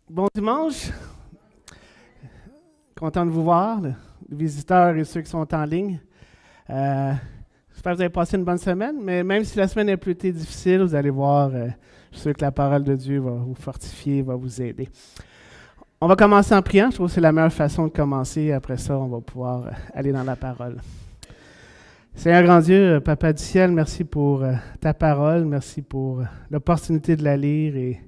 Bon dimanche, content de vous voir, les visiteurs et ceux qui sont en ligne. J'espère que vous avez passé une bonne semaine, mais même si la semaine a plus été difficile, vous allez voir, je suis sûr que la parole de Dieu va vous fortifier, va vous aider. On va commencer en priant, je trouve que c'est la meilleure façon de commencer. Après ça, on va pouvoir aller dans la parole. Seigneur grand Dieu, Papa du ciel, merci pour ta parole, merci pour l'opportunité de la lire et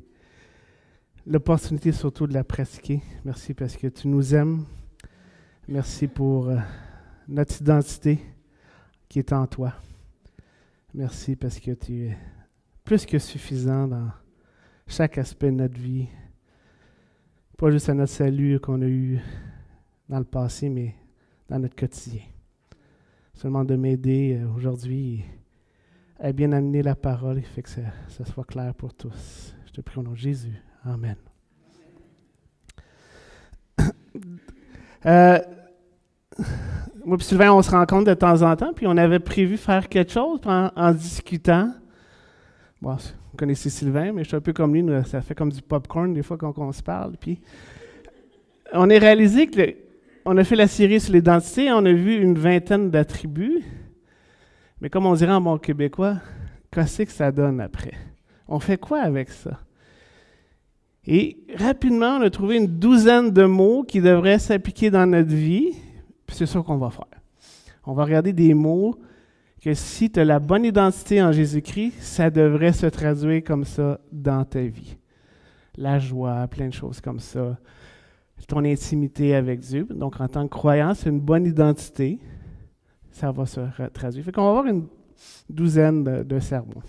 l'opportunité surtout de la pratiquer. Merci parce que tu nous aimes. Merci pour notre identité qui est en toi. Merci parce que tu es plus que suffisant dans chaque aspect de notre vie. Pas juste à notre salut qu'on a eu dans le passé, mais dans notre quotidien. Seulement de m'aider aujourd'hui à bien amener la parole et fait que ça soit clair pour tous. Je te prie au nom de Jésus. Amen. Moi et Sylvain, on se rencontre de temps en temps, puis on avait prévu faire quelque chose en discutant. Bon, vous connaissez Sylvain, mais je suis un peu comme lui, ça fait comme du popcorn des fois quand on se parle. Puis on a réalisé qu'on a fait la série sur l'identité, on a vu une vingtaine d'attributs, mais comme on dirait en bon québécois, qu'est-ce que ça donne après? On fait quoi avec ça? Et rapidement, on a trouvé une douzaine de mots qui devraient s'appliquer dans notre vie, puis c'est ça qu'on va faire. On va regarder des mots que si tu as la bonne identité en Jésus-Christ, ça devrait se traduire comme ça dans ta vie. La joie, plein de choses comme ça. Ton intimité avec Dieu. Donc, en tant que croyant, c'est une bonne identité. Ça va se traduire. Fait qu'on va avoir une douzaine de sermons.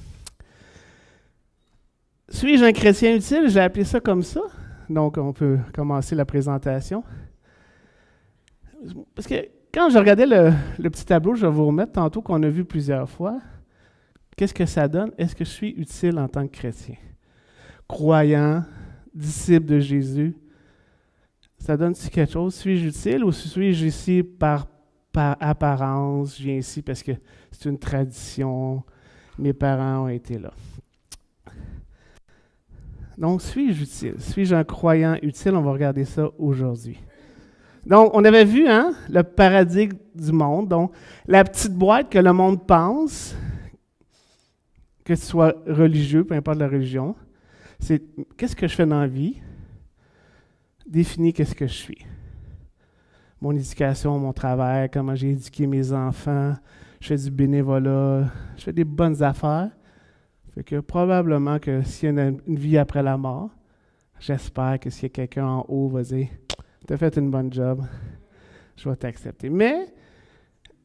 Suis-je un chrétien utile? J'ai appelé ça comme ça. Donc, on peut commencer la présentation. Parce que quand je regardais le petit tableau, je vais vous remettre tantôt qu'on a vu plusieurs fois, qu'est-ce que ça donne? Est-ce que je suis utile en tant que chrétien? Croyant, disciple de Jésus, ça donne-tu quelque chose? Suis-je utile ou suis-je ici par apparence? Je viens ici parce que c'est une tradition, mes parents ont été là. Donc, suis-je utile? Suis-je un croyant utile? On va regarder ça aujourd'hui. Donc, on avait vu le paradigme du monde. Donc, la petite boîte que le monde pense, que tu sois religieux, peu importe la religion, c'est qu'est-ce que je fais dans la vie? Définis qu'est-ce que je suis. Mon éducation, mon travail, comment j'ai éduqué mes enfants, je fais du bénévolat, je fais des bonnes affaires. Fait que probablement que s'il y a une vie après la mort, j'espère que s'il y a quelqu'un en haut va dire « Tu as fait une bonne job, je vais t'accepter ». Mais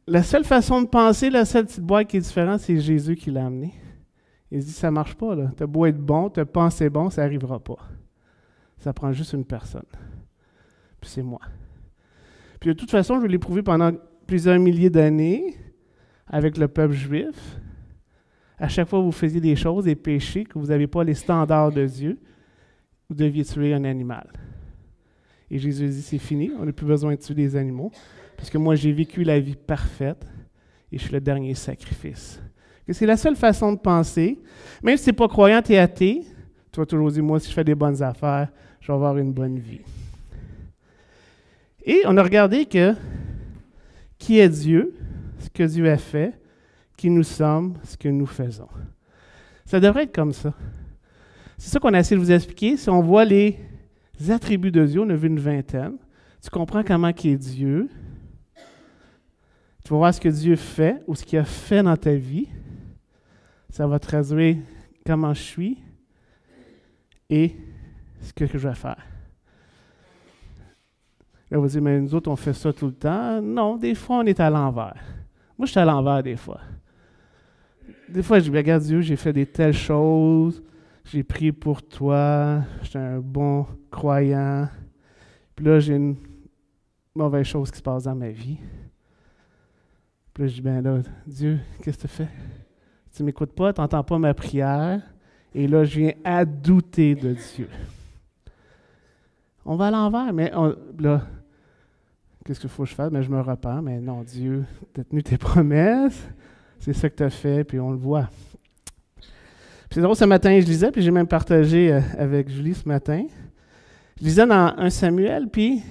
la seule façon de penser, la seule petite boîte qui est différente, c'est Jésus qui l'a amené. Il se dit « Ça ne marche pas, là. Tu as beau être bon, tu as pensé bon, ça n'arrivera pas. Ça prend juste une personne. Puis c'est moi. » Puis de toute façon, je l'ai prouvé pendant plusieurs milliers d'années avec le peuple juif. À chaque fois que vous faisiez des choses, des péchés, que vous n'avez pas les standards de Dieu, vous deviez tuer un animal. Et Jésus dit, c'est fini, on n'a plus besoin de tuer des animaux, parce que moi, j'ai vécu la vie parfaite et je suis le dernier sacrifice. C'est la seule façon de penser. Même si tu n'es pas croyant, tu es athée, tu vas toujours dire, moi, si je fais des bonnes affaires, je vais avoir une bonne vie. Et on a regardé qui est Dieu, ce que Dieu a fait, qui nous sommes, ce que nous faisons. Ça devrait être comme ça. C'est ça qu'on a essayé de vous expliquer. Si on voit les attributs de Dieu, on a vu une vingtaine. Tu comprends comment il est Dieu. Tu vas voir ce que Dieu fait ou ce qu'il a fait dans ta vie. Ça va traduire comment je suis et ce que je vais faire. Là, vous dites, mais nous autres, on fait ça tout le temps. Non, des fois, on est à l'envers. Moi, je suis à l'envers des fois. Des fois, je dis, regarde Dieu, j'ai fait des telles choses, j'ai prié pour toi, j'étais un bon croyant, puis là, j'ai une mauvaise chose qui se passe dans ma vie. Puis là, je dis, ben là, Dieu, qu'est-ce que tu fais? Tu ne m'écoutes pas, tu n'entends pas ma prière, et là, je viens à douter de Dieu. On va à l'envers, mais là, qu'est-ce qu'il faut que je fasse? Mais je me repens, mais non, Dieu, tu as tenu tes promesses. C'est ça que tu as fait, puis on le voit. Puis c'est drôle, ce matin, je lisais, puis j'ai même partagé avec Julie ce matin. Je lisais dans 1 Samuel, puis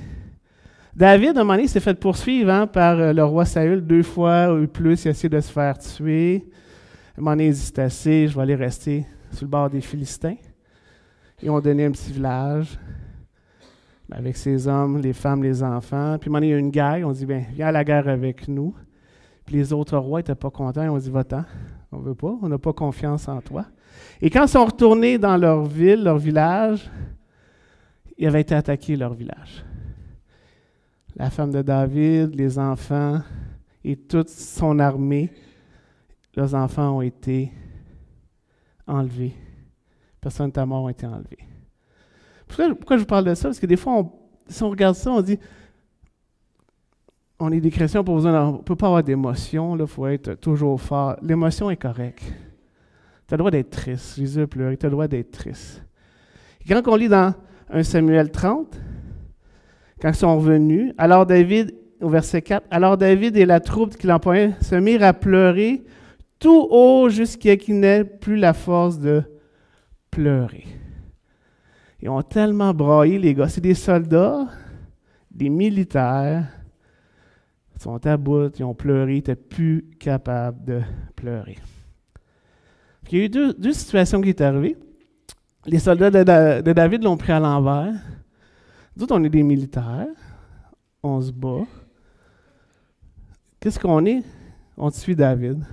David, à un moment donné, s'est fait poursuivre par le roi Saül 2 fois ou plus. Il a essayé de se faire tuer. À un moment donné, il dit, c'est assez, je vais aller rester sur le bord des Philistins. Ils ont donné un petit village avec ses hommes, les femmes, les enfants. Puis à un moment donné, il y a eu une guerre. On dit, bien, viens à la guerre avec nous. Puis les autres rois n'étaient pas contents. Ils ont dit, va-t'en. On ne veut pas. On n'a pas confiance en toi. Et quand ils sont retournés dans leur ville, leur village, ils avaient été attaqués, leur village. La femme de David, les enfants et toute son armée, leurs enfants ont été enlevés. Personne n'est mort, ont été enlevés. Pourquoi je vous parle de ça? Parce que des fois, si on regarde ça, on dit, on est des chrétiens, on ne peut pas avoir d'émotion, il faut être toujours fort. L'émotion est correcte. Tu as le droit d'être triste. Jésus a pleuré, tu as le droit d'être triste. Et quand on lit dans 1 Samuel 30, quand ils sont revenus, alors David, au verset 4, alors David et la troupe qui l'employaient se mirent à pleurer tout haut jusqu'à qu'ils n'aient plus la force de pleurer. Ils ont tellement braillé, les gars. C'est des soldats, des militaires. Ils sont à bout, ils ont pleuré, ils n'étaient plus capables de pleurer. Il y a eu deux situations qui sont arrivées. Les soldats de David l'ont pris à l'envers. Nous autres, on est des militaires. On se bat. Qu'est-ce qu'on est? On suit David.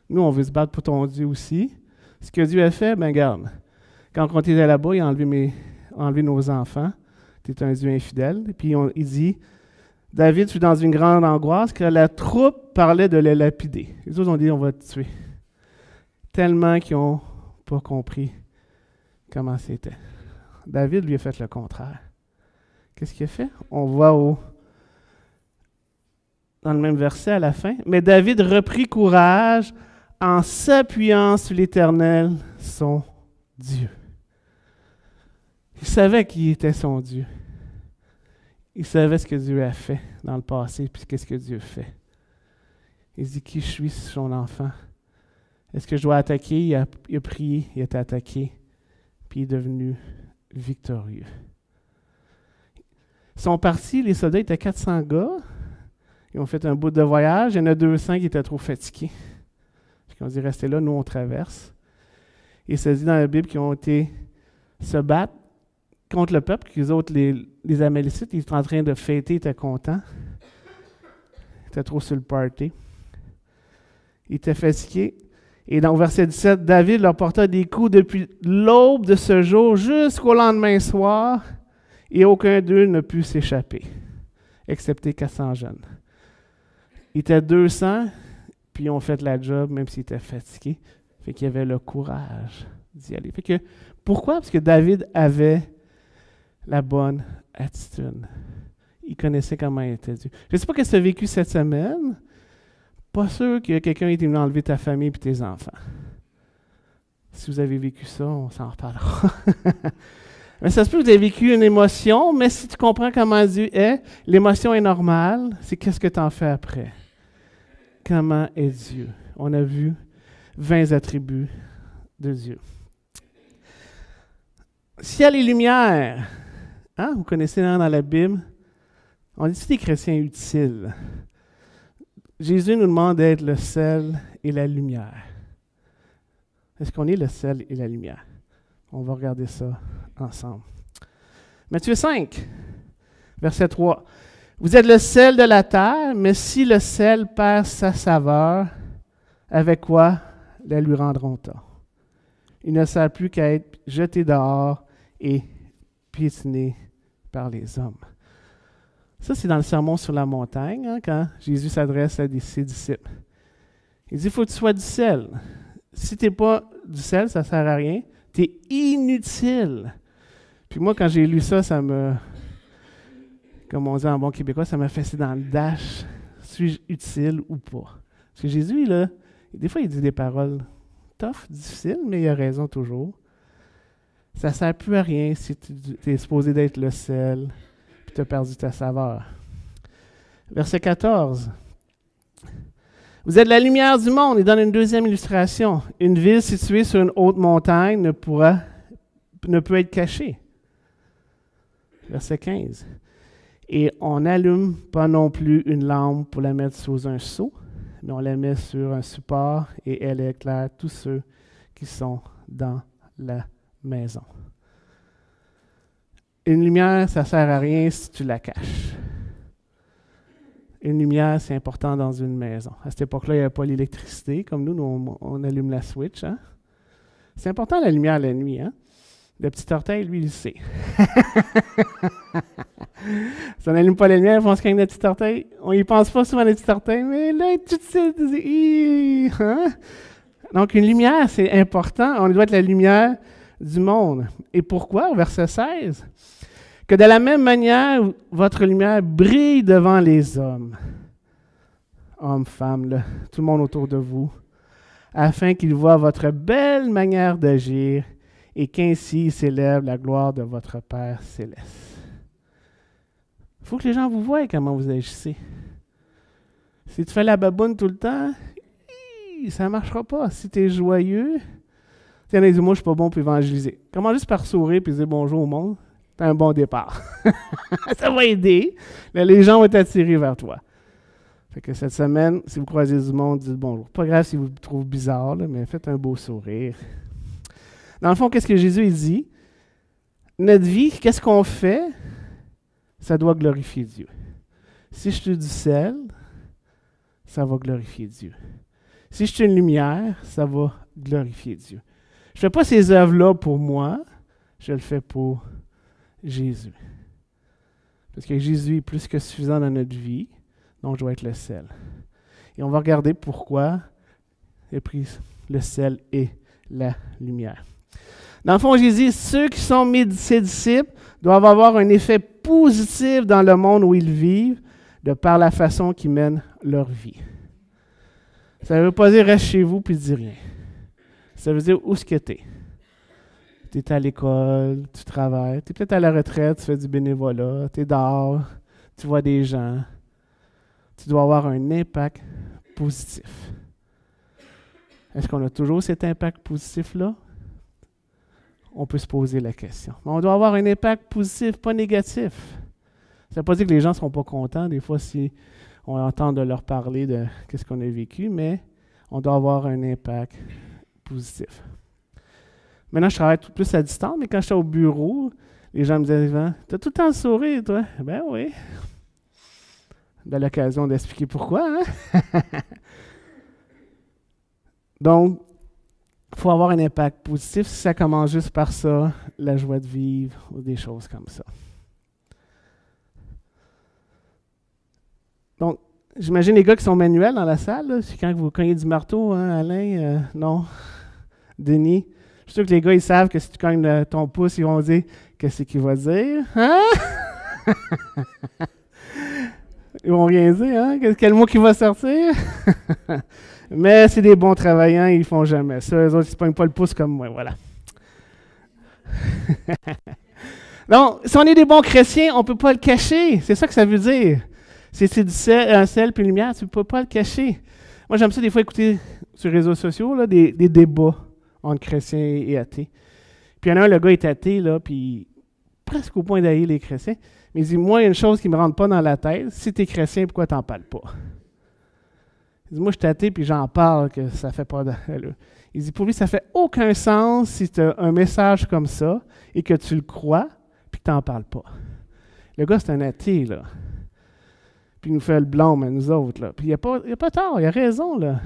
Nous, on veut se battre pour ton Dieu aussi. Ce que Dieu a fait, ben garde. Quand on était là-bas, il a enlevé nos enfants. Tu es un Dieu infidèle. Et puis il dit, David fut dans une grande angoisse car la troupe parlait de le lapider. Les autres ont dit, on va te tuer. Tellement qu'ils n'ont pas compris comment c'était. David lui a fait le contraire. Qu'est-ce qu'il a fait? On voit dans le même verset à la fin. Mais David reprit courage en s'appuyant sur l'Éternel, son Dieu. Il savait qui était son Dieu. Il savait ce que Dieu a fait dans le passé, puis qu'est-ce que Dieu fait. Il dit, qui je suis, son enfant? Est-ce que je dois attaquer? Il a prié, il a été attaqué, puis il est devenu victorieux. Ils sont partis, les soldats étaient 400 gars. Ils ont fait un bout de voyage. Il y en a 200 qui étaient trop fatigués. Ils ont dit, restez là, nous on traverse. Et il se dit dans la Bible qu'ils ont été se battre contre le peuple, que les autres, les Amalécites, ils étaient en train de fêter, ils étaient contents. Ils étaient trop sur le party. Ils étaient fatigués. Et dans le verset 17, David leur porta des coups depuis l'aube de ce jour jusqu'au lendemain soir, et aucun d'eux ne put s'échapper, excepté 400 jeunes. Ils étaient 200, puis ils ont fait la job, même s'ils étaient fatigués. Fait qu'il y avait le courage d'y aller. Fait que, pourquoi? Parce que David avait la bonne attitude. Il connaissait comment il était Dieu. Je ne sais pas ce que tu as vécu cette semaine. Pas sûr que quelqu'un ait venu enlever ta famille et tes enfants. Si vous avez vécu ça, on s'en reparlera. Mais ça se peut que vous avez vécu une émotion, mais si tu comprends comment Dieu est, l'émotion est normale, c'est qu'est-ce que tu en fais après. Comment est Dieu? On a vu 20 attributs de Dieu. Ciel et lumière. Hein? Vous connaissez dans la Bible, on dit que c'est des chrétiens utiles. Jésus nous demande d'être le sel et la lumière. Est-ce qu'on est le sel et la lumière? On va regarder ça ensemble. Matthieu 5, verset 3. Vous êtes le sel de la terre, mais si le sel perd sa saveur, avec quoi la lui rendront-ils? Il ne sert plus qu'à être jeté dehors et piétiné par les hommes. Ça, c'est dans le sermon sur la montagne, quand Jésus s'adresse à ses disciples. Il dit, il faut que tu sois du sel. Si tu n'es pas du sel, ça ne sert à rien. Tu es inutile. Puis moi, quand j'ai lu ça, ça me, comme on dit en bon québécois, ça m'a fait dans le dash. Suis-je utile ou pas? Parce que Jésus, là, des fois, il dit des paroles tough, difficiles, mais il a raison toujours. Ça ne sert plus à rien si tu es supposé d'être le sel, puis tu as perdu ta saveur. Verset 14. Vous êtes la lumière du monde. Il donne une deuxième illustration. Une ville située sur une haute montagne ne peut être cachée. Verset 15. Et on n'allume pas non plus une lampe pour la mettre sous un seau, mais on la met sur un support et elle éclaire tous ceux qui sont dans la maison. Une lumière, ça ne sert à rien si tu la caches. Une lumière, c'est important dans une maison. À cette époque-là, il n'y avait pas l'électricité. Comme nous, on allume la switch. Hein? C'est important la lumière la nuit. Hein? Le petit orteil, lui, il le sait. Si on n'allume pas la lumière, on se gagne le petit orteil. On n'y pense pas souvent, le petit orteil, mais là, tu sais, hein? Donc, une lumière, c'est important. On doit être la lumière du monde. Et pourquoi? Au verset 16. Que de la même manière, votre lumière brille devant les hommes. Hommes, femmes, là, tout le monde autour de vous. Afin qu'ils voient votre belle manière d'agir et qu'ainsi s'élève la gloire de votre Père céleste. Il faut que les gens vous voient comment vous agissez. Si tu fais la baboune tout le temps, ça ne marchera pas. Si tu es joyeux, il y en a qui disent, moi, je ne suis pas bon pour évangéliser. Comment juste par sourire et dire bonjour au monde, c'est un bon départ. Ça va aider. Là, les gens vont être attirés vers toi. Fait que cette semaine, si vous croisez du monde, dites bonjour. Pas grave si vous le trouvez bizarre, là, mais faites un beau sourire. Dans le fond, qu'est-ce que Jésus dit? Notre vie, qu'est-ce qu'on fait? Ça doit glorifier Dieu. Si je suis du sel, ça va glorifier Dieu. Si je suis une lumière, ça va glorifier Dieu. Je ne fais pas ces œuvres-là pour moi, je le fais pour Jésus. Parce que Jésus est plus que suffisant dans notre vie, donc je dois être le sel. Et on va regarder pourquoi il a pris le sel et la lumière. Dans le fond, Jésus dit, ceux qui sont ses disciples doivent avoir un effet positif dans le monde où ils vivent, de par la façon qu'ils mènent leur vie. Ça ne veut pas dire reste chez vous puis dis rien. Ça veut dire où est-ce que tu es. Tu es à l'école, tu travailles, tu es peut-être à la retraite, tu fais du bénévolat, tu es dehors, tu vois des gens. Tu dois avoir un impact positif. Est-ce qu'on a toujours cet impact positif-là? On peut se poser la question. Mais on doit avoir un impact positif, pas négatif. Ça ne veut pas dire que les gens ne seront pas contents, des fois, si on entend de leur parler de ce qu'on a vécu, mais on doit avoir un impact positif. Maintenant, je travaille tout plus à distance, mais quand j'étais au bureau, les gens me disaient, tu as tout le temps le sourire, toi? Ben oui. De l'occasion d'expliquer pourquoi. Hein? Donc, il faut avoir un impact positif. Si ça commence juste par ça, la joie de vivre ou des choses comme ça. Donc, j'imagine les gars qui sont manuels dans la salle, là, c'est quand vous cognez du marteau, hein, Alain? Non? Denis? Je suis sûr que les gars, ils savent que si tu cognes ton pouce, ils vont dire « Qu'est-ce qu'il va dire? » Hein? Ils vont rien dire, hein? Quel mot qui va sortir? Mais c'est des bons travaillants, ils ne font jamais ça. Eux autres, ils ne se pognent pas le pouce comme moi, voilà. Donc, si on est des bons chrétiens, on ne peut pas le cacher. C'est ça que ça veut dire. C'est du sel, un sel puis une lumière, tu ne peux pas le cacher. Moi, j'aime ça des fois écouter sur les réseaux sociaux là, des débats entre chrétiens et athées. Puis il y en a un, le gars est athée, là, puis presque au point d'haïr les chrétiens. Mais il dit, moi, il y a une chose qui ne me rentre pas dans la tête. Si tu es chrétien, pourquoi tu n'en parles pas? Il dit, moi, je suis athée, puis j'en parle, que ça fait pas d'allure. Il dit, pour lui, ça fait aucun sens si tu as un message comme ça et que tu le crois, puis que tu n'en parles pas. Le gars, c'est un athée, là. Puis il nous fait le blâme à nous autres, là. Puis il n'y a pas tort, il a raison, là.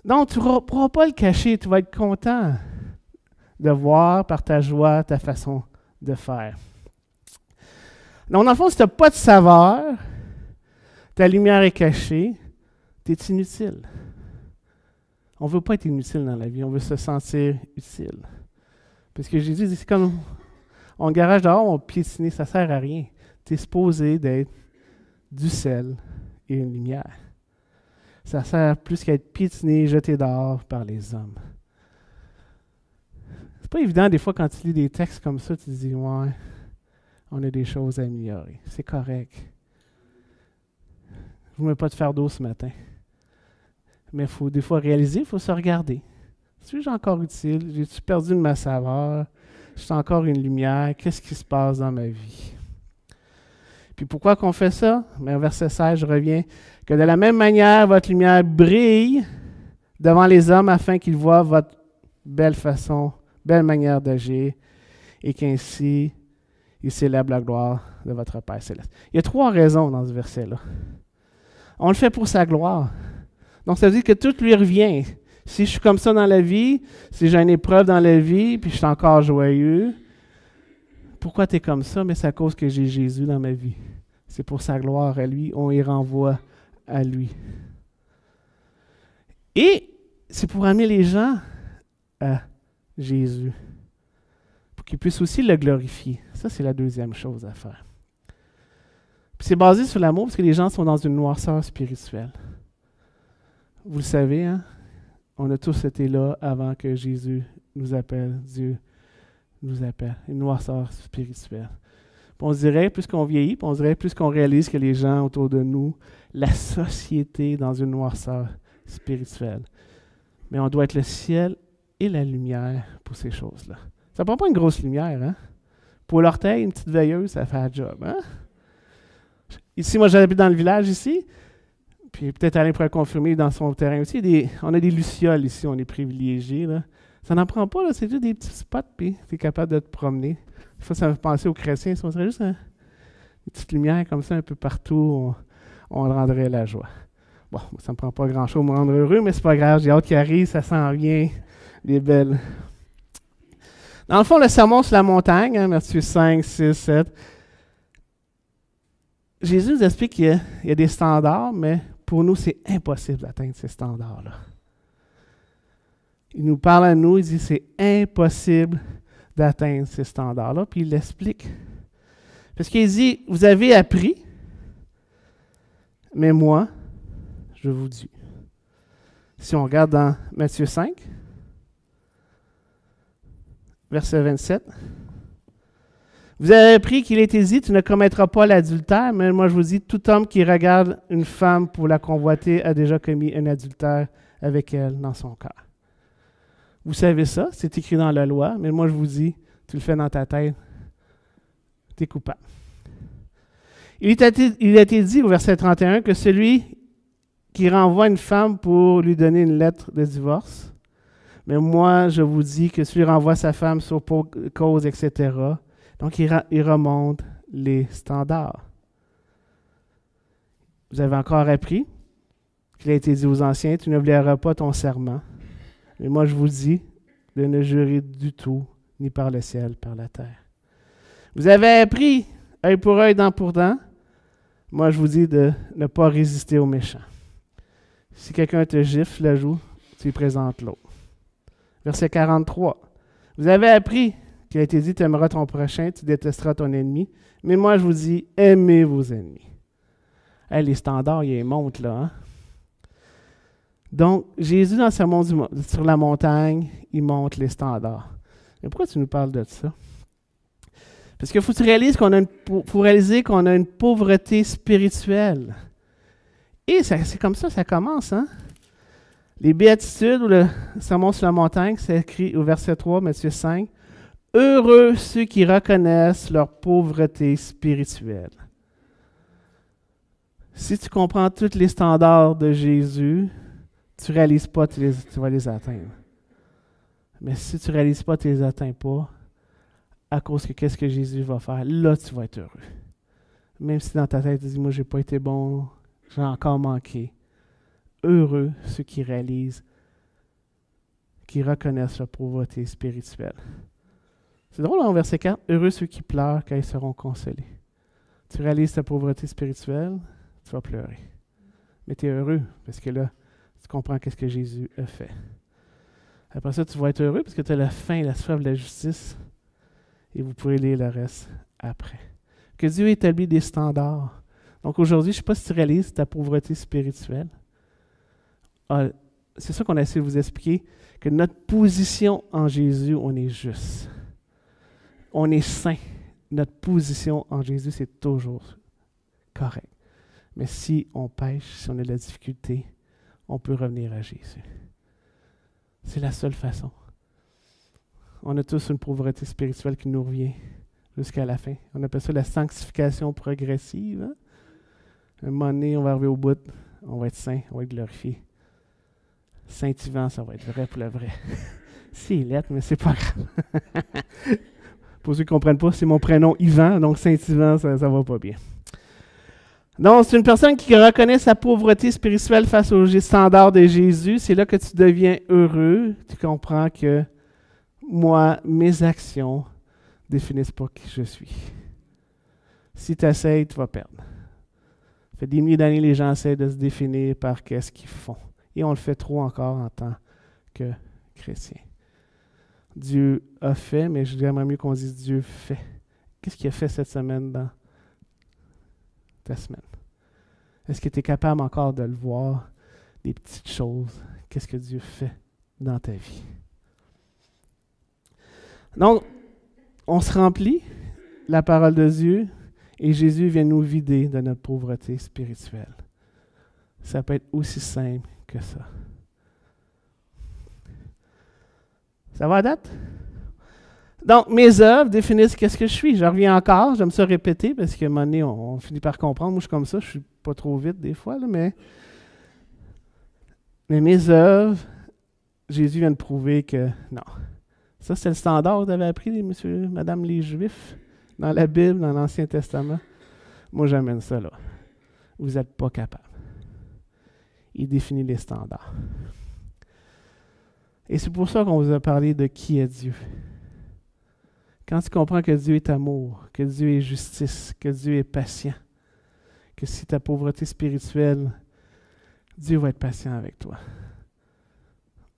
Donc, tu ne pourras pas le cacher, tu vas être content de voir par ta joie ta façon de faire. Donc, dans le fond, si tu n'as pas de saveur, ta lumière est cachée, tu es inutile. On ne veut pas être inutile dans la vie, on veut se sentir utile. Parce que Jésus dit, c'est comme on garage dehors, on piétine, ça ne sert à rien. Tu es supposé d'être du sel et une lumière. Ça sert plus qu'à être piétiné, jeté dehors par les hommes. C'est pas évident, des fois, quand tu lis des textes comme ça, tu te dis, ouais, on a des choses à améliorer. C'est correct. Je ne mets pas de fardeau ce matin. Mais il faut des fois réaliser, il faut se regarder. Il Suis-je encore utile? J'ai-tu perdu de ma saveur? Je suis encore une lumière? Qu'est-ce qui se passe dans ma vie? Puis pourquoi qu'on fait ça? Mais au verset 16, je reviens. Que de la même manière, votre lumière brille devant les hommes afin qu'ils voient votre belle façon, belle manière d'agir et qu'ainsi, ils célèbrent la gloire de votre Père céleste. Il y a 3 raisons dans ce verset-là. On le fait pour sa gloire. Donc, ça veut dire que tout lui revient. Si je suis comme ça dans la vie, si j'ai une épreuve dans la vie, puis je suis encore joyeux, pourquoi tu es comme ça? Mais c'est à cause que j'ai Jésus dans ma vie. C'est pour sa gloire à lui. On y renvoie à lui. Et c'est pour amener les gens à Jésus. Pour qu'ils puissent aussi le glorifier. Ça, c'est la deuxième chose à faire. Puis c'est basé sur l'amour parce que les gens sont dans une noirceur spirituelle. Vous le savez, hein? On a tous été là avant que Jésus nous appelle, Dieu nous appelle. Une noirceur spirituelle. Puis on se dirait, plus qu'on vieillit, puis on se dirait, plus qu'on réalise que les gens autour de nous, la société est dans une noirceur spirituelle. Mais on doit être le ciel et la lumière pour ces choses-là. Ça ne prend pas une grosse lumière, hein? Pour l'orteil, une petite veilleuse, ça fait un job, hein? Ici, moi, j'habite dans le village ici. Puis peut-être Alain pourrait confirmer dans son terrain aussi. On a des lucioles ici, on est privilégiés. Là. Ça n'en prend pas, là, c'est juste des petits spots, puis tu es capable de te promener. Des fois, ça me fait penser aux chrétiens. Si on serait juste une petite lumière comme ça un peu partout, on rendrait la joie. Bon, ça ne me prend pas grand-chose pour me rendre heureux, mais c'est pas grave, j'ai hâte qu'il arrive, ça s'en vient, les belles. Dans le fond, le sermon sur la montagne, hein, Matthieu 5, 6, 7, Jésus nous explique qu'il y a des standards, mais pour nous, c'est impossible d'atteindre ces standards-là. Il nous parle à nous, il dit c'est impossible d'atteindre ces standards-là, puis il l'explique. Parce qu'il dit, vous avez appris, mais moi, je vous dis. Si on regarde dans Matthieu 5, verset 27, vous avez appris qu'il était dit, tu ne commettras pas l'adultère, mais moi je vous dis, tout homme qui regarde une femme pour la convoiter a déjà commis un adultère avec elle dans son cœur. Vous savez ça, c'est écrit dans la loi, mais moi je vous dis, tu le fais dans ta tête, tu es coupable. Il a été dit au verset 31 que celui qui renvoie une femme pour lui donner une lettre de divorce, mais moi je vous dis que celui qui renvoie sa femme sur cause, etc., donc, il remonte les standards. Vous avez encore appris qu'il a été dit aux anciens, tu n'oublieras pas ton serment. Mais moi, je vous dis de ne jurer du tout, ni par le ciel, par la terre. Vous avez appris, œil pour œil, dent pour dent. Moi, je vous dis de ne pas résister aux méchants. Si quelqu'un te gifle la joue, tu lui présentes l'autre. Verset 43. Vous avez appris qu'il a été dit, tu aimeras ton prochain, tu détesteras ton ennemi. Mais moi, je vous dis, aimez vos ennemis. Hey, les standards, ils montent là. Hein? Donc, Jésus, dans le sermon sur la montagne, il montre les standards. Mais pourquoi tu nous parles de ça? Parce qu'il faut que tu réalises faut réaliser qu'on a une pauvreté spirituelle. Et c'est comme ça commence. Hein? Les béatitudes ou le sermon sur la montagne, c'est écrit au verset 3, Matthieu 5. Heureux ceux qui reconnaissent leur pauvreté spirituelle. Si tu comprends tous les standards de Jésus, tu ne réalises pas que tu vas les atteindre. Mais si tu ne réalises pas que tu ne les atteins pas, à cause que qu'est-ce que Jésus va faire, là tu vas être heureux. Même si dans ta tête tu dis, moi je n'ai pas été bon, j'ai encore manqué. Heureux ceux qui réalisent, qui reconnaissent leur pauvreté spirituelle. C'est drôle, en verset 4, « Heureux ceux qui pleurent, car ils seront consolés. » Tu réalises ta pauvreté spirituelle, tu vas pleurer. Mais tu es heureux, parce que là, tu comprends qu'est-ce que Jésus a fait. Après ça, tu vas être heureux, parce que tu as la faim, la soif de la justice, et vous pourrez lire le reste après. Que Dieu établit des standards. Donc aujourd'hui, je ne sais pas si tu réalises ta pauvreté spirituelle. C'est ça qu'on a essayé de vous expliquer, que notre position en Jésus, on est juste. On est saint. Notre position en Jésus, c'est toujours correct. Mais si on pêche, si on a de la difficulté, on peut revenir à Jésus. C'est la seule façon. On a tous une pauvreté spirituelle qui nous revient jusqu'à la fin. On appelle ça la sanctification progressive. Hein? Un moment donné, on va arriver au bout, on va être saint, on va être glorifié. Saint-Yvan, ça va être vrai pour le vrai. C'est lettre, mais c'est pas grave. Pour ceux qui ne comprennent pas, c'est mon prénom Yvan, donc Saint-Yvan, ça va pas bien. Donc, c'est une personne qui reconnaît sa pauvreté spirituelle face aux standards de Jésus. C'est là que tu deviens heureux. Tu comprends que moi, mes actions définissent pas qui je suis. Si tu essaies, tu vas perdre. Ça fait des milliers d'années les gens essaient de se définir par qu'est-ce qu'ils font. Et on le fait trop encore en tant que chrétien. Dieu a fait, mais j'aimerais mieux qu'on dise Dieu fait. Qu'est-ce qu'il a fait cette semaine dans ta semaine? Est-ce que tu es capable encore de le voir, des petites choses? Qu'est-ce que Dieu fait dans ta vie? Donc, on se remplit la parole de Dieu et Jésus vient nous vider de notre pauvreté spirituelle. Ça peut être aussi simple que ça. Ça va à date? Donc, mes œuvres définissent qu'est-ce que je suis. Je reviens encore, j'aime ça répéter parce qu'à un moment donné, on finit par comprendre. Moi, je suis comme ça, je suis pas trop vite des fois, là, mais mes œuvres, Jésus vient de prouver que non. Ça, c'est le standard que vous avez appris, monsieur, madame les Juifs, dans la Bible, dans l'Ancien Testament. Moi, j'amène ça là. Vous n'êtes pas capable. Il définit les standards. Et c'est pour ça qu'on vous a parlé de qui est Dieu. Quand tu comprends que Dieu est amour, que Dieu est justice, que Dieu est patient, que si ta pauvreté spirituelle, Dieu va être patient avec toi.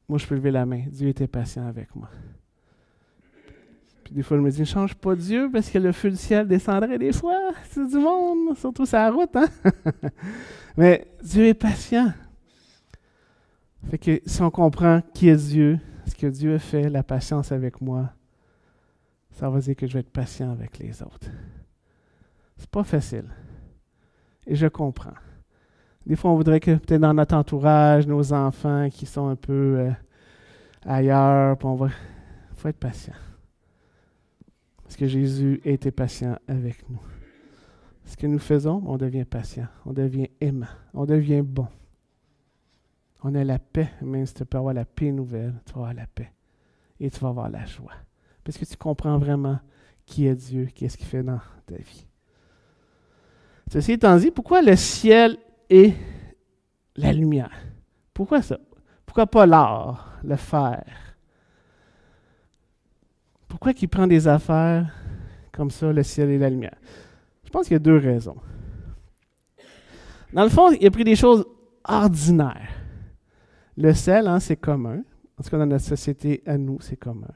Moi, je peux lever la main. Dieu était patient avec moi. Puis des fois, je me dis, ne change pas Dieu parce que le feu du ciel descendrait des fois. C'est du monde, surtout sur la route. Hein? Mais Dieu est patient. Fait que si on comprend qui est Dieu, ce que Dieu a fait, la patience avec moi, ça va dire que je vais être patient avec les autres. C'est pas facile. Et je comprends. Des fois, on voudrait que peut-être dans notre entourage, nos enfants qui sont un peu ailleurs, puis il faut être patient. Parce que Jésus a été patient avec nous. Ce que nous faisons, on devient patient, on devient aimant, on devient bon. On a la paix, même si tu peux avoir la paix nouvelle, tu vas avoir la paix et tu vas avoir la joie. Parce que tu comprends vraiment qui est Dieu, qu'est-ce qu'il fait dans ta vie. Ceci étant dit, pourquoi le ciel et la lumière? Pourquoi ça? Pourquoi pas l'or, le fer? Pourquoi qu'il prend des affaires comme ça, le ciel et la lumière? Je pense qu'il y a deux raisons. Dans le fond, il a pris des choses ordinaires. Le sel, hein, c'est commun. En tout cas, dans notre société, à nous, c'est commun.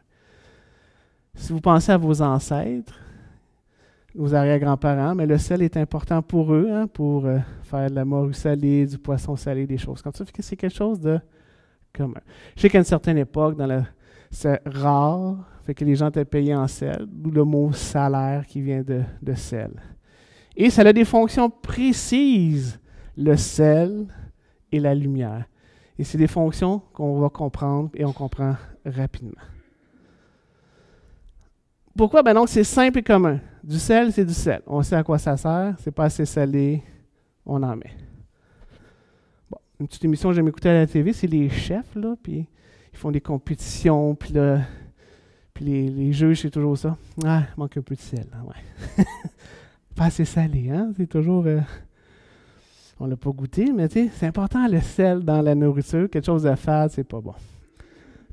Si vous pensez à vos ancêtres, vos arrière-grands-parents, mais le sel est important pour eux, hein, pour faire de la morue salée, du poisson salé, des choses comme ça. Fait que c'est quelque chose de commun. Je sais qu'à une certaine époque, c'est rare, fait que les gens étaient payés en sel, d'où le mot salaire qui vient de sel. Et ça a des fonctions précises, le sel et la lumière. Et c'est des fonctions qu'on va comprendre et on comprend rapidement. Pourquoi? Ben donc, c'est simple et commun. Du sel, c'est du sel. On sait à quoi ça sert. C'est pas assez salé, on en met. Bon, une petite émission que j'aime écouter à la TV, c'est les chefs, là, puis ils font des compétitions, puis là, puis les juges, c'est toujours ça. Ah, il manque un peu de sel, là, ouais. Pas assez salé, hein? C'est toujours... on l'a pas goûté, mais tu sais, c'est important le sel dans la nourriture. Quelque chose de fade, c'est pas bon.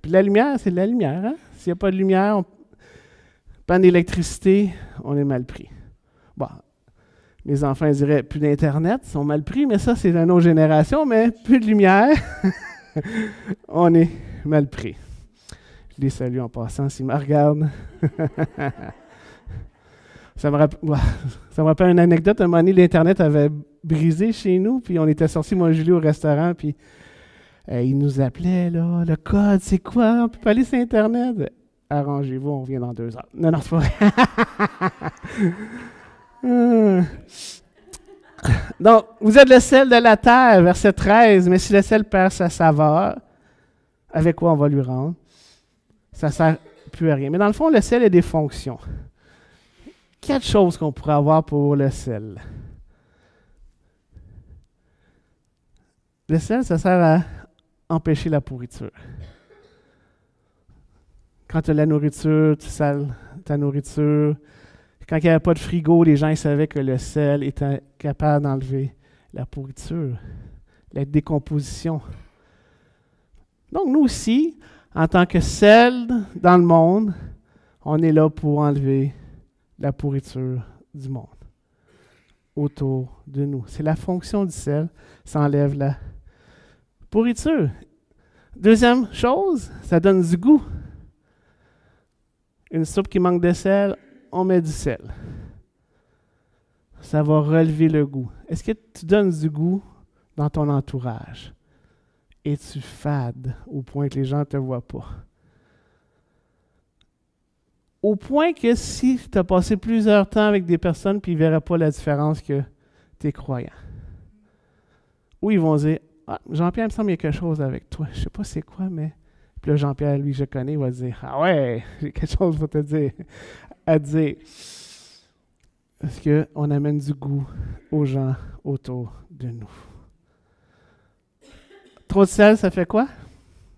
Puis la lumière, c'est de la lumière, hein? S'il n'y a pas de lumière, panne d'électricité, on est mal pris. Bon, mes enfants diraient plus d'Internet, ils sont mal pris, mais ça, c'est une autre génération, mais plus de lumière, on est mal pris. Je les salue en passant s'ils me regardent. Ça me rappelle une anecdote. Un moment donné, l'Internet avait brisé chez nous, puis on était sortis, moi et Julie, au restaurant, puis ils nous appelaient, là, le code, c'est quoi? On peut pas aller sur Internet? Arrangez-vous, on revient dans 2 heures. Non, c'est pas vrai. Donc, vous êtes le sel de la terre, verset 13, mais si le sel perd sa saveur, avec quoi on va lui rendre. Ça ne sert plus à rien. Mais dans le fond, le sel a des fonctions. 4 choses qu'on pourrait avoir pour le sel. Le sel, ça sert à empêcher la pourriture. Quand tu as la nourriture, tu sales ta nourriture. Quand il n'y avait pas de frigo, les gens ils savaient que le sel était capable d'enlever la pourriture, la décomposition. Donc, nous aussi, en tant que sel dans le monde, on est là pour enlever la pourriture du monde autour de nous. C'est la fonction du sel, ça enlève la pourriture. Deuxième chose, ça donne du goût. Une soupe qui manque de sel, on met du sel. Ça va relever le goût. Est-ce que tu donnes du goût dans ton entourage? Es-tu fade au point que les gens ne te voient pas? Au point que si tu as passé plusieurs temps avec des personnes puis ils ne verraient pas la différence que tu es croyant. Ou ils vont dire, « Ah, Jean-Pierre, il me semble qu'il y a quelque chose avec toi. Je ne sais pas c'est quoi, mais... » Puis là, Jean-Pierre, lui, je connais, il va dire, « Ah ouais, j'ai quelque chose pour te dire. » À dire. Parce qu'on amène du goût aux gens autour de nous. Trop de sel, ça fait quoi?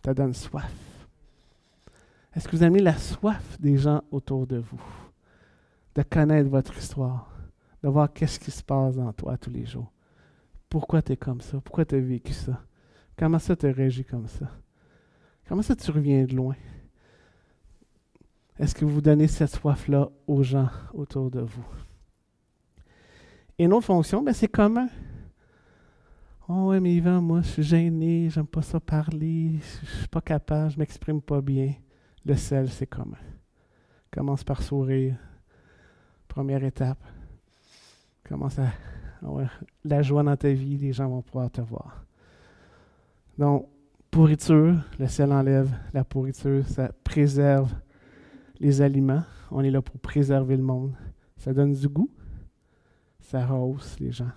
Ça donne soif. Est-ce que vous aimez la soif des gens autour de vous? De connaître votre histoire, de voir qu'est-ce qui se passe dans toi tous les jours. Pourquoi tu es comme ça? Pourquoi tu as vécu ça? Comment ça tu réagis comme ça? Comment ça tu reviens de loin? Est-ce que vous donnez cette soif-là aux gens autour de vous? Et une autre fonction, ben, c'est commun. Oh oui, mais Yvan, moi, je suis gêné, j'aime pas ça parler, je suis pas capable, je m'exprime pas bien. Le sel, c'est commun. Commence par sourire. Première étape. Commence à avoir la joie dans ta vie, les gens vont pouvoir te voir. Donc, pourriture, le sel enlève la pourriture, ça préserve les aliments. On est là pour préserver le monde. Ça donne du goût, ça rehausse les gens,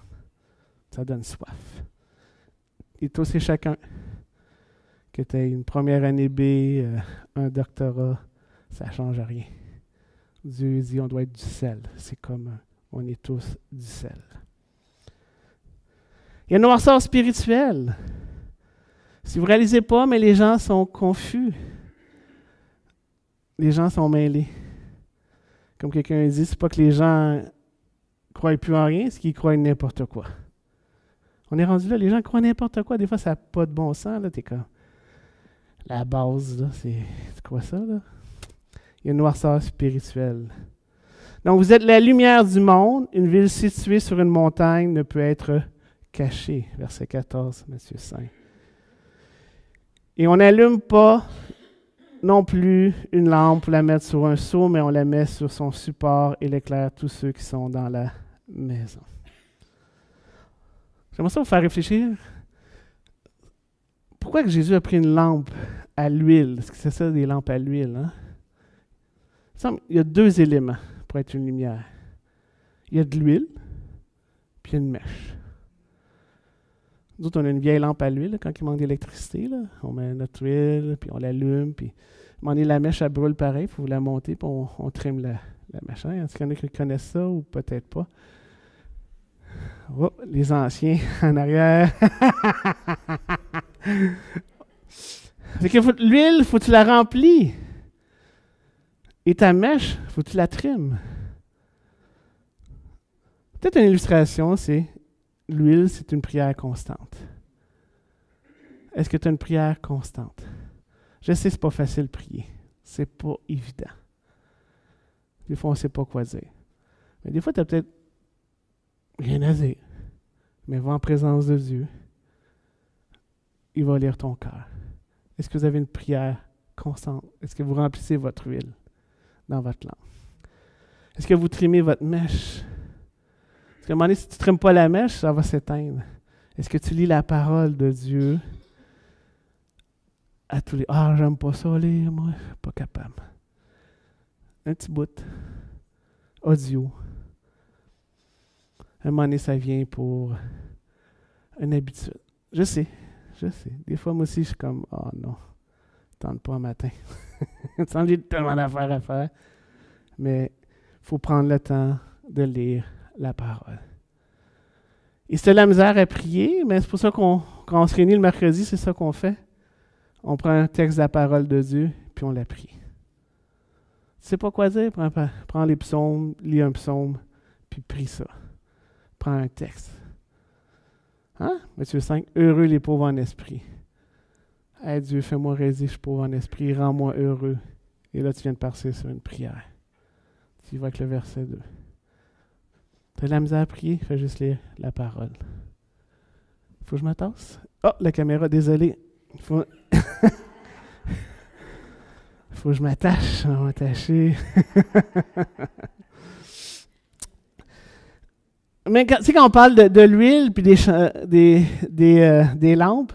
ça donne soif. Et tous et chacun, que tu aies une première année B, un doctorat, ça ne change rien. Dieu dit on doit être du sel, c'est commun. On est tous du sel. Il y a une noirceur spirituelle. Si vous ne réalisez pas, mais les gens sont confus. Les gens sont mêlés. Comme quelqu'un dit, c'est pas que les gens ne croient plus en rien, c'est qu'ils croient n'importe quoi. On est rendu là, les gens croient n'importe quoi. Des fois, ça n'a pas de bon sens. T'es comme, la base, là, c'est quoi ça, là? Il y a une noirceur spirituelle. Donc, vous êtes la lumière du monde. Une ville située sur une montagne ne peut être cachée. Verset 14, Matthieu 5. Et on n'allume pas non plus une lampe pour la mettre sur un seau, mais on la met sur son support et l'éclaire tous ceux qui sont dans la maison. J'aimerais ça vous faire réfléchir. Pourquoi que Jésus a pris une lampe à l'huile? Est-ce que c'est ça, des lampes à l'huile? Hein? Il y a 2 éléments pour être une lumière. Il y a de l'huile, puis il y a une mèche. Nous autres, on a une vieille lampe à l'huile, quand il manque d'électricité. Là. On met notre huile, puis on l'allume, puis la mèche, elle brûle pareil, il faut la monter, puis on trime la mèche. Hein? Est-ce qu'il y en a qui connaissent ça ou peut-être pas? Oh, les anciens en arrière. L'huile, il faut que tu la remplis. Et ta mèche, il faut que tu la trimes. Peut-être une illustration, c'est l'huile, c'est une prière constante. Est-ce que tu as une prière constante? Je sais que ce n'est pas facile de prier. Ce n'est pas évident. Des fois, on ne sait pas quoi dire. Mais des fois, tu as peut-être rien à dire. Mais va en présence de Dieu. Il va lire ton cœur. Est-ce que vous avez une prière constante? Est-ce que vous remplissez votre huile dans votre lampe? Est-ce que vous trimez votre mèche? Parce qu'à un moment donné, si tu ne trimes pas la mèche, ça va s'éteindre. Est-ce que tu lis la parole de Dieu à tous les... Ah, j'aime pas ça lire, moi, je suis pas capable. Un petit bout. Audio. À un moment donné, ça vient pour une habitude. Je sais. Des fois, moi aussi, je suis comme, oh non. tente pas un matin. Tu sens que j'ai tellement d'affaires à faire. Mais il faut prendre le temps de lire la parole. Et c'était la misère à prier, mais c'est pour ça quand on se réunit le mercredi, c'est ça qu'on fait. On prend un texte de la parole de Dieu, puis on la prie. Tu sais pas quoi dire? Prends les psaumes, lis un psaume, puis prie ça. Prends un texte. Hein? Matthieu 5, heureux les pauvres en esprit. Hey Dieu, fais-moi réaliser que je suis pauvre en esprit, rends-moi heureux. Et là, tu viens de passer sur une prière. Tu y vas avec le verset 2. Tu as de la misère à prier? Fais juste lire la parole. Faut que je me tasse? Oh, la caméra, désolé. Faut que je m'attache. On va m'attacher. Mais quand on parle de l'huile puis des lampes,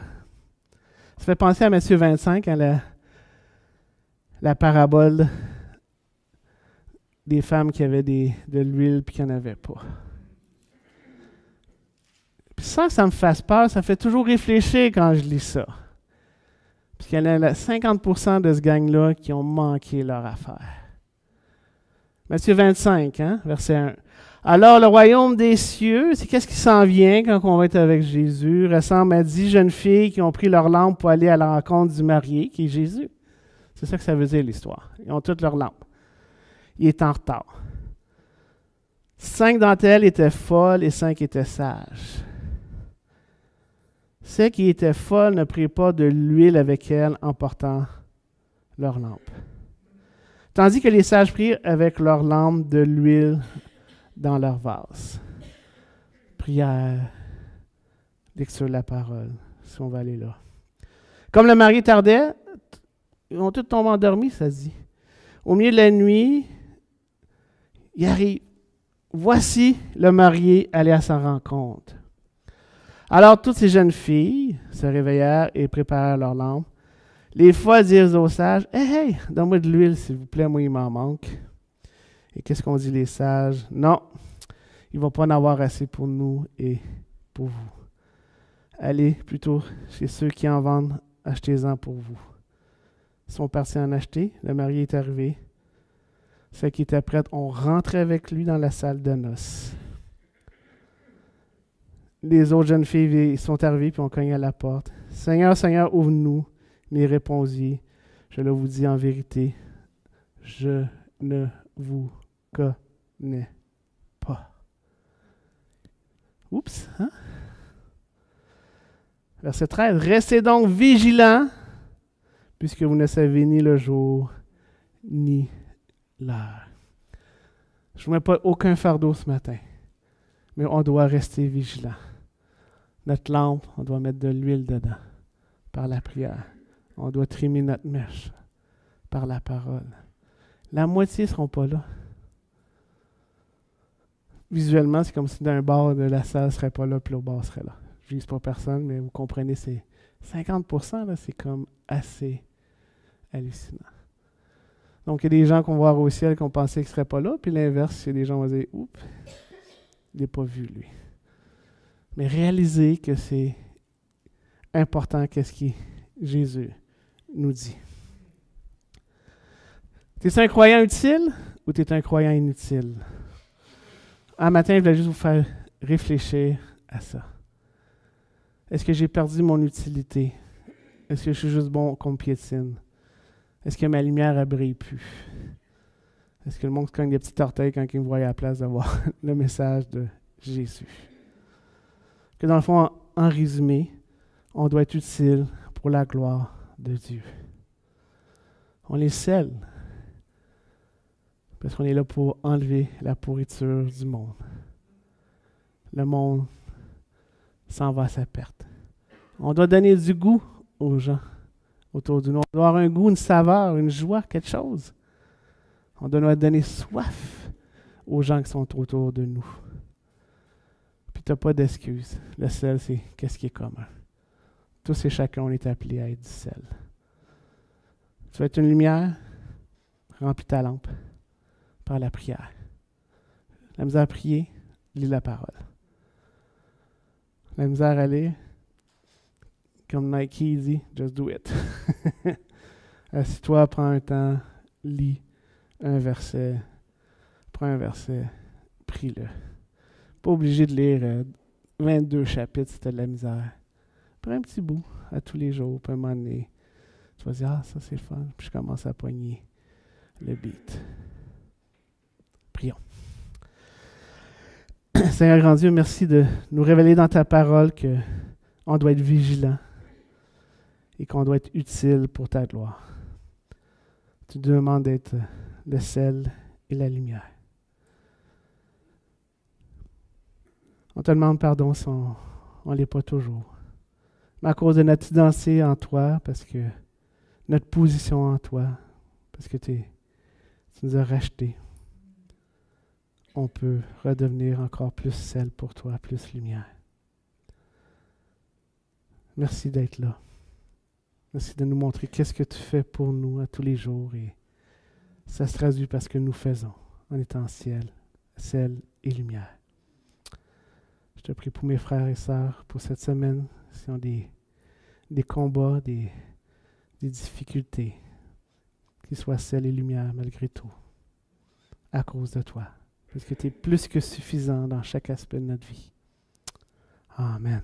ça fait penser à Matthieu 25, à la parabole des femmes qui avaient de l'huile puis qui n'en avaient pas. Puis sans que ça me fasse peur, ça fait toujours réfléchir quand je lis ça. Parce qu'il y en a 50% de ce gang-là qui ont manqué leur affaire. Matthieu 25, verset 1. Alors, le royaume des cieux, c'est qu'est-ce qui s'en vient quand on va être avec Jésus, ressemble à 10 jeunes filles qui ont pris leur lampe pour aller à la rencontre du marié, qui est Jésus. C'est ça que ça veut dire, l'histoire. Ils ont toutes leurs lampes. Il est en retard. 5 d'entre elles étaient folles et 5 étaient sages. Celles qui étaient folles ne prirent pas de l'huile avec elles en portant leur lampe. Tandis que les sages prirent avec leur lampe de l'huile dans leur vase. Prière, lecture de la parole, si on va aller là. Comme le mari tardait, ils ont tous tombé endormis, ça se dit. Au milieu de la nuit, il arrive. Voici le marié allé à sa rencontre. Alors toutes ces jeunes filles se réveillèrent et préparèrent leurs lampes. Les folles dirent aux sages, « Hey, donne-moi de l'huile, s'il vous plaît, moi il m'en manque. » Et qu'est-ce qu'on dit les sages? « Non, il ne va pas en avoir assez pour nous et pour vous. Allez plutôt chez ceux qui en vendent, achetez-en pour vous. » Ils sont partis en acheter, le marié est arrivé. Ceux qui étaient prêtes ont rentré avec lui dans la salle de noces. Les autres jeunes filles sont arrivées et ont cogné à la porte. « Seigneur, Seigneur, ouvre-nous. » Mais il répondit, « Je le vous dis en vérité, je ne vous connais pas. » Oups, hein? Verset 13. « Restez donc vigilants, puisque vous ne savez ni le jour, ni l'heure. » Je ne mets pas aucun fardeau ce matin, mais on doit rester vigilant. Notre lampe, on doit mettre de l'huile dedans, par la prière. On doit trimer notre mèche, par la parole. La moitié ne seront pas là. Visuellement, c'est comme si d'un bord de la salle ne serait pas là, puis l'autre bord serait là. Je ne vise pas personne, mais vous comprenez, c'est 50%, là, c'est comme assez hallucinant. Donc, il y a des gens qu'on va voir au ciel qu'on pensait qu'ils ne seraient pas là, puis l'inverse, il y a des gens qui vont dire « Oups, il n'est pas vu, lui. » Mais réalisez que c'est important qu'est-ce que Jésus nous dit. T'es un croyant utile ou t'es un croyant inutile? Un matin, je voulais juste vous faire réfléchir à ça. Est-ce que j'ai perdu mon utilité? Est-ce que je suis juste bon comme piétine? Est-ce que ma lumière ne brille plus? Est-ce que le monde se cogne des petits orteils quand il me voit à la place d'avoir le message de Jésus? Que dans le fond, en résumé, on doit être utile pour la gloire de Dieu. On est scelle parce qu'on est là pour enlever la pourriture du monde. Le monde s'en va à sa perte. On doit donner du goût aux gens autour de nous. On doit avoir un goût, une saveur, une joie, quelque chose. On doit donner soif aux gens qui sont autour de nous. Puis tu n'as pas d'excuse. Le sel, c'est qu'est-ce qui est commun. Tous et chacun, on est appelés à être du sel. Tu veux être une lumière? Remplis ta lampe par la prière. La misère à prier, lis la parole. La misère à lire, comme Nike dit, just do it. Assis-toi, prends un temps, lis un verset, prends un verset, prie-le. Pas obligé de lire 22 chapitres si tu as de la misère. Prends un petit bout à tous les jours, puis à un moment donné, tu vas dire, ah, ça c'est le fun, puis je commence à poigner le beat. Prions. Seigneur grand Dieu, merci de nous révéler dans ta parole qu'on doit être vigilant et qu'on doit être utile pour ta gloire. Tu te demandes d'être le sel et la lumière. On te demande pardon si on ne l'est pas toujours. Mais à cause de notre identité en toi, parce que notre position en toi, parce que tu nous as rachetés, on peut redevenir encore plus sel pour toi, plus lumière. Merci d'être là. Merci de nous montrer qu'est-ce que tu fais pour nous à tous les jours et ça se traduit par ce que nous faisons en étant ciel, sel et lumière. Je te prie pour mes frères et sœurs pour cette semaine, s'ils ont des combats, des difficultés, qu'ils soient sel et lumière malgré tout, à cause de toi. Parce que tu es plus que suffisant dans chaque aspect de notre vie. Amen.